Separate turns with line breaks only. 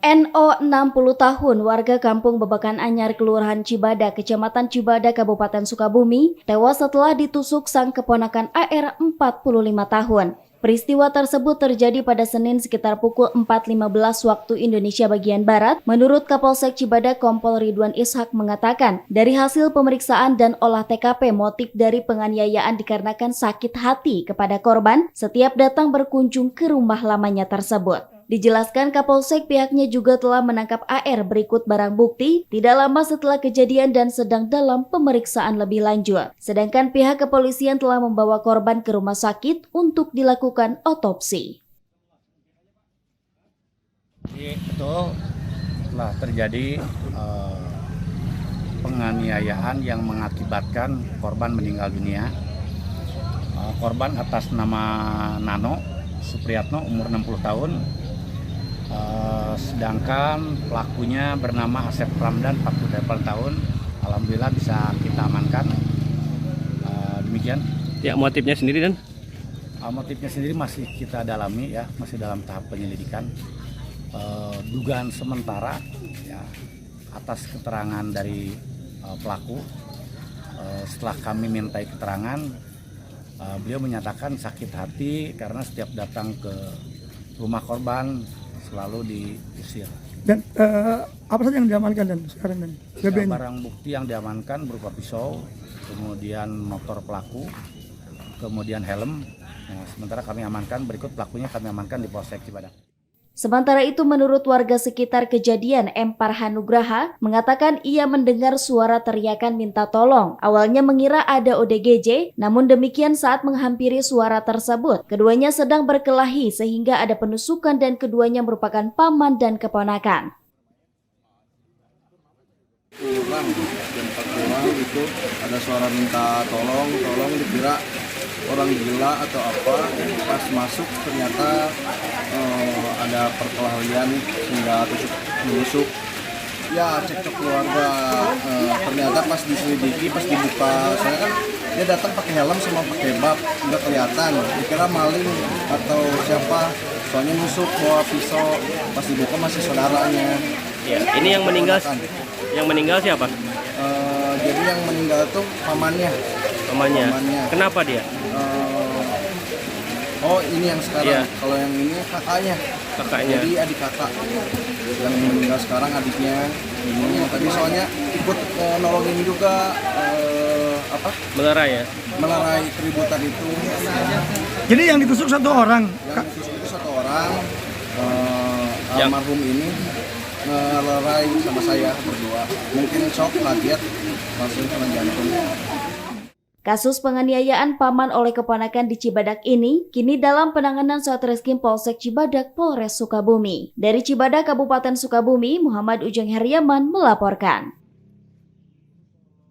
NO 60 tahun, warga kampung Babakan Anyar, Kelurahan Cibadak, Kecamatan Cibadak, Kabupaten Sukabumi, tewas setelah ditusuk sang keponakan AR 45 tahun. Peristiwa tersebut terjadi pada Senin sekitar pukul 4.15 waktu Indonesia bagian Barat. Menurut Kapolsek Cibadak, Kompol Ridwan Ishak mengatakan, dari hasil pemeriksaan dan olah TKP, motif dari penganiayaan dikarenakan sakit hati kepada korban setiap datang berkunjung ke rumah lamanya tersebut. Dijelaskan Kapolsek pihaknya juga telah menangkap AR berikut barang bukti tidak lama setelah kejadian dan sedang dalam pemeriksaan lebih lanjut. Sedangkan pihak kepolisian telah membawa korban ke rumah sakit untuk dilakukan otopsi.
Betul telah terjadi penganiayaan yang mengakibatkan korban meninggal dunia. Korban atas nama Nano Supriyatno, umur 60 tahun. Sedangkan pelakunya bernama Asep Ramdan, 48 tahun. Alhamdulillah bisa kita amankan. Demikian.
Ya, motifnya sendiri dan?
Motifnya sendiri masih kita dalami ya, masih dalam tahap penyelidikan. Dugaan sementara ya, atas keterangan dari pelaku. Setelah kami mintai keterangan, beliau menyatakan sakit hati karena setiap datang ke rumah korban selalu diusir.
Dan apa saja yang diamankan dan sekarang dan
barang bukti yang diamankan berupa pisau, kemudian motor pelaku, kemudian helm. Nah, sementara kami amankan, berikut pelakunya kami amankan di Polsek Cibadak.
Sementara itu, menurut warga sekitar kejadian, M. Parhanugraha mengatakan ia mendengar suara teriakan minta tolong. Awalnya mengira ada ODGJ, namun demikian saat menghampiri suara tersebut, keduanya sedang berkelahi sehingga ada penusukan dan keduanya merupakan paman dan keponakan.
Jam 4 itu ada suara minta tolong dikira orang gila atau apa. Pas masuk ternyata ada perkelahian hingga menusuk. Ya cekcok keluarga. Ternyata pas diselidiki, pas dibuka, saya kan dia datang pakai helm sama pakai bab, nggak kelihatan. Dikira maling atau siapa. Soalnya nusuk bawa pisau. Pas dibuka masih saudaranya.
Ya, ini yang meninggal. Yang meninggal siapa?
Jadi yang meninggal tuh pamannya.
Pamannya. Kenapa dia?
Oh ini yang sekarang.
Iya.
Kalau yang ini kakaknya. Jadi adik kakak. Yang meninggal sekarang adiknya. Ini tadi soalnya ikut nolongin juga
Melerai ya?
melerai keributan itu.
jadi yang ditusuk satu orang.
Yang ditusuk itu satu orang. Almarhum ini melerai sama saya berdua. Mungkin shock, kaget, langsung kena jantung.
Kasus penganiayaan paman oleh keponakan di Cibadak ini kini dalam penanganan Satreskrim Polsek Cibadak, Polres Sukabumi. Dari Cibadak, Kabupaten Sukabumi, Muhammad Ujang Heriaman melaporkan.